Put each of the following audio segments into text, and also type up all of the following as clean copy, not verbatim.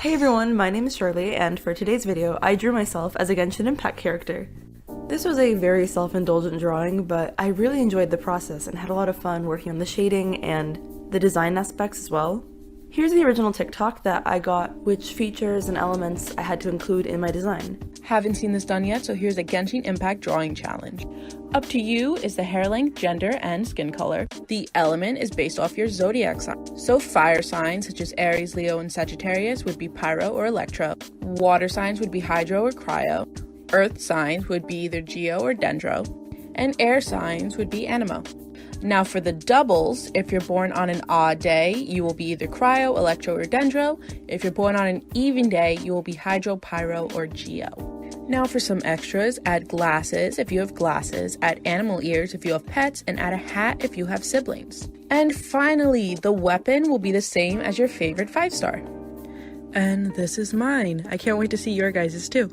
Hey everyone, my name is Shirley, and for today's video, I drew myself as a Genshin Impact character. This was a very self-indulgent drawing, but I really enjoyed the process and had a lot of fun working on the shading and the design aspects as well. Here's the original TikTok that I got, which features and elements I had to include in my design. Haven't seen this done yet, so here's a Genshin Impact drawing challenge. Up to you is the hair length, gender, and skin color. The element is based off your zodiac sign. So fire signs such as Aries, Leo, and Sagittarius would be Pyro or Electro. Water signs would be Hydro or Cryo. Earth signs would be either Geo or Dendro. And air signs would be Animo. Now for the doubles, if you're born on an odd day, you will be either Cryo, Electro, or Dendro. If you're born on an even day, you will be Hydro, Pyro, or Geo. Now for some extras, add glasses if you have glasses, add animal ears if you have pets, and add a hat if you have siblings. And finally, the weapon will be the same as your favorite 5-star. And this is mine. I can't wait to see your guys's too.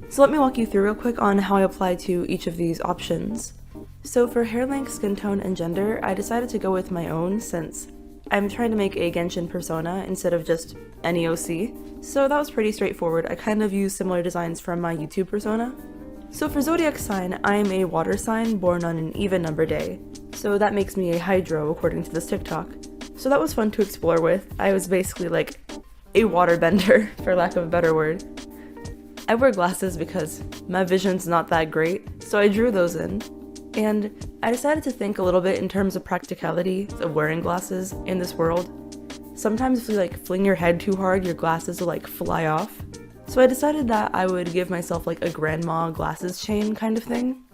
So let me walk you through real quick on how I apply to each of these options. So for hair length, skin tone, and gender, I decided to go with my own since I'm trying to make a Genshin persona instead of just any OC. So that was pretty straightforward. I kind of used similar designs from my YouTube persona. So for zodiac sign, I am a water sign born on an even number day. So that makes me a Hydro according to this TikTok. So that was fun to explore with. I was basically like a water bender, for lack of a better word. I wear glasses because my vision's not that great, so I drew those in. And I decided to think a little bit in terms of practicality of wearing glasses in this world. Sometimes if you fling your head too hard, your glasses will fly off. So I decided that I would give myself a grandma glasses chain kind of thing.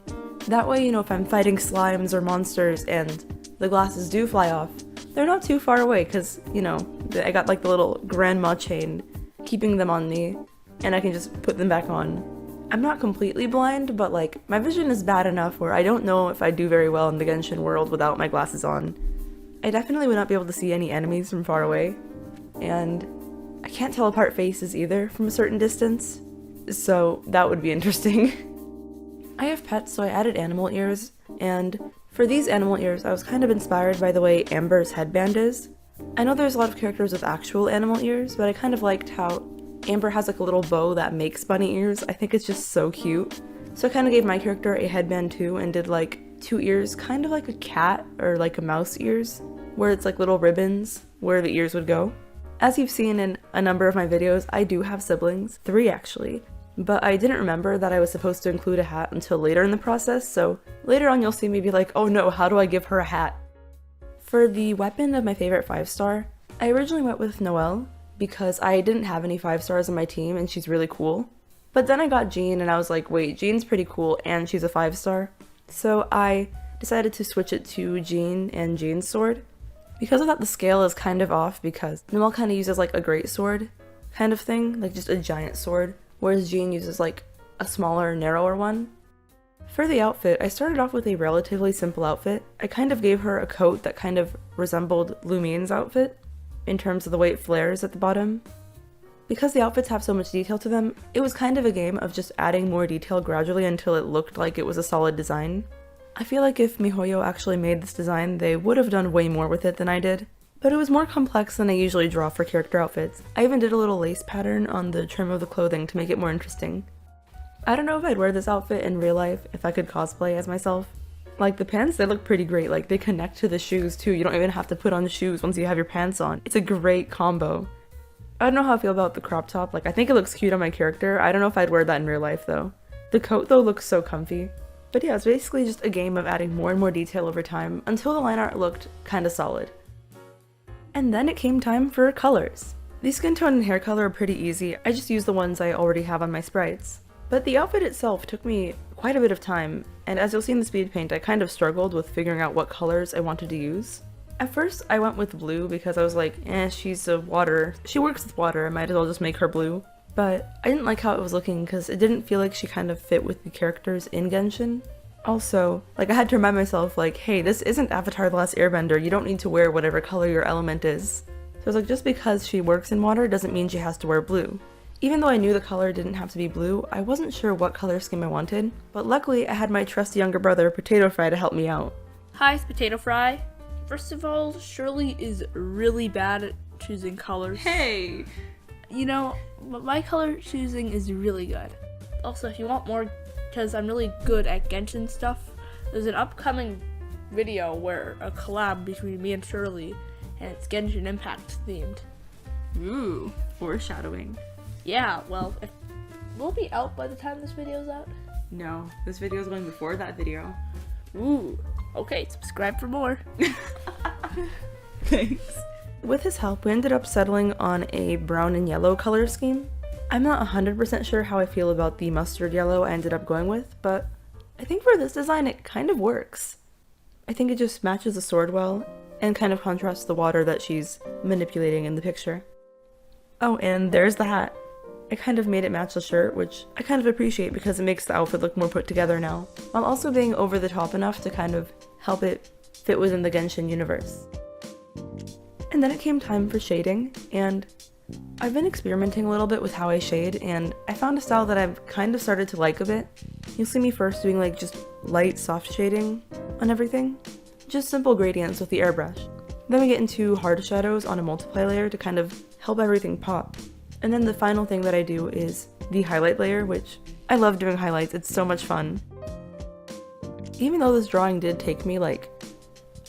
That way, if I'm fighting slimes or monsters and the glasses do fly off, they're not too far away because, I got the little grandma chain keeping them on me and I can just put them back on. I'm not completely blind, but my vision is bad enough where I don't know if I do very well in the Genshin world without my glasses on. I definitely would not be able to see any enemies from far away, and I can't tell apart faces either from a certain distance, so that would be interesting. I have pets, so I added animal ears, and for these animal ears I was kind of inspired by the way Amber's headband is. I know there's a lot of characters with actual animal ears, but I kind of liked how Amber has a little bow that makes bunny ears. I think it's just so cute. So I kind of gave my character a headband too and did 2 ears, kind of like a cat or a mouse ears, where it's little ribbons where the ears would go. As you've seen in a number of my videos, I do have siblings, 3 actually, but I didn't remember that I was supposed to include a hat until later in the process, so later on you'll see me be oh no, how do I give her a hat? For the weapon of my favorite 5-star, I originally went with Noelle, because I didn't have any 5-stars on my team and she's really cool. But then I got Jean and I was wait, Jean's pretty cool and she's a 5-star. So I decided to switch it to Jean and Jean's sword. Because of that, the scale is kind of off because Noelle kind of uses a great sword kind of thing, just a giant sword, whereas Jean uses a smaller, narrower one. For the outfit, I started off with a relatively simple outfit. I kind of gave her a coat that kind of resembled Lumine's outfit, in terms of the way it flares at the bottom. Because the outfits have so much detail to them, it was kind of a game of just adding more detail gradually until it looked like it was a solid design. I feel like if MiHoYo actually made this design, they would have done way more with it than I did. But it was more complex than I usually draw for character outfits. I even did a little lace pattern on the trim of the clothing to make it more interesting. I don't know if I'd wear this outfit in real life if I could cosplay as myself. The pants, they look pretty great. They connect to the shoes too. You don't even have to put on the shoes once you have your pants on. It's a great combo. I don't know how I feel about the crop top. I think it looks cute on my character. I don't know if I'd wear that in real life though. The coat though looks so comfy. But yeah, it's basically just a game of adding more and more detail over time until the line art looked kinda solid. And then it came time for colors. The skin tone and hair color are pretty easy. I just used the ones I already have on my sprites. But the outfit itself took me quite a bit of time, and as you'll see in the speed paint, I kind of struggled with figuring out what colors I wanted to use. At first, I went with blue because I was she's a water. She works with water, I might as well just make her blue. But I didn't like how it was looking because it didn't feel like she kind of fit with the characters in Genshin. Also, I had to remind myself, hey, this isn't Avatar: The Last Airbender, you don't need to wear whatever color your element is. So I was just because she works in water doesn't mean she has to wear blue. Even though I knew the color didn't have to be blue, I wasn't sure what color scheme I wanted, but luckily I had my trusty younger brother, Potato Fry, to help me out. Hi, it's Potato Fry. First of all, Shirley is really bad at choosing colors. Hey! You know, my color choosing is really good. Also, if you want more, because I'm really good at Genshin stuff, there's an upcoming video where a collab between me and Shirley, and it's Genshin Impact themed. Ooh, foreshadowing. Yeah, well, will it be out by the time this video's out? No, this video is going before that video. Ooh, okay, subscribe for more. Thanks. With his help, we ended up settling on a brown and yellow color scheme. I'm not 100% sure how I feel about the mustard yellow I ended up going with, but I think for this design it kind of works. I think it just matches the sword well, and kind of contrasts the water that she's manipulating in the picture. Oh, and there's the hat. I kind of made it match the shirt, which I kind of appreciate because it makes the outfit look more put together now, while also being over the top enough to kind of help it fit within the Genshin universe. And then it came time for shading, and I've been experimenting a little bit with how I shade, and I found a style that I've kind of started to like a bit. You'll see me first doing like just light, soft shading on everything. Just simple gradients with the airbrush. Then we get into hard shadows on a multiply layer to kind of help everything pop. And then the final thing that I do is the highlight layer, which I love doing highlights, it's so much fun. Even though this drawing did take me like,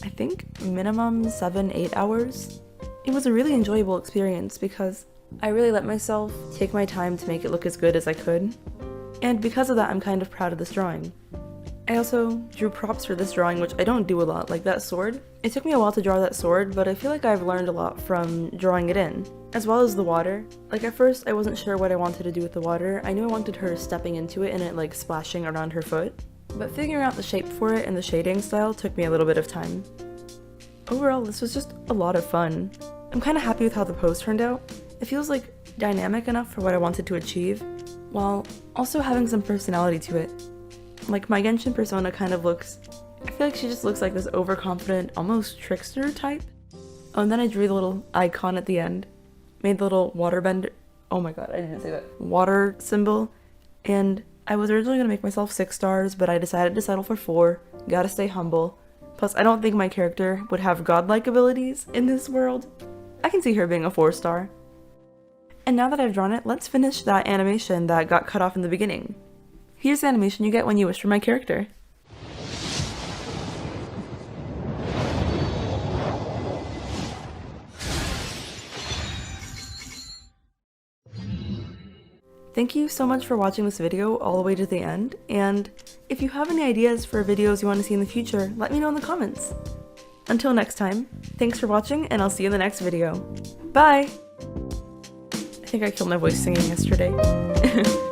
I think minimum 7-8 hours, it was a really enjoyable experience because I really let myself take my time to make it look as good as I could. And because of that, I'm kind of proud of this drawing. I also drew props for this drawing, which I don't do a lot, like that sword. It took me a while to draw that sword, but I feel like I've learned a lot from drawing it in, as well as the water. Like at first, I wasn't sure what I wanted to do with the water. I knew I wanted her stepping into it and it like splashing around her foot, but figuring out the shape for it and the shading style took me a little bit of time. Overall, this was just a lot of fun. I'm kind of happy with how the pose turned out. It feels like dynamic enough for what I wanted to achieve, while also having some personality to it. Like my Genshin persona kind of looks, I feel like she just looks like this overconfident, almost trickster type. Oh, and then I drew the little icon at the end. Made the little water bender, oh my god, I didn't say that. Water symbol. And I was originally gonna make myself 6 stars, but I decided to settle for 4. Gotta stay humble. Plus, I don't think my character would have godlike abilities in this world. I can see her being a 4-star. And now that I've drawn it, let's finish that animation that got cut off in the beginning. Here's the animation you get when you wish for my character. Thank you so much for watching this video all the way to the end, and if you have any ideas for videos you want to see in the future, let me know in the comments. Until next time, thanks for watching, and I'll see you in the next video. Bye! I think I killed my voice singing yesterday.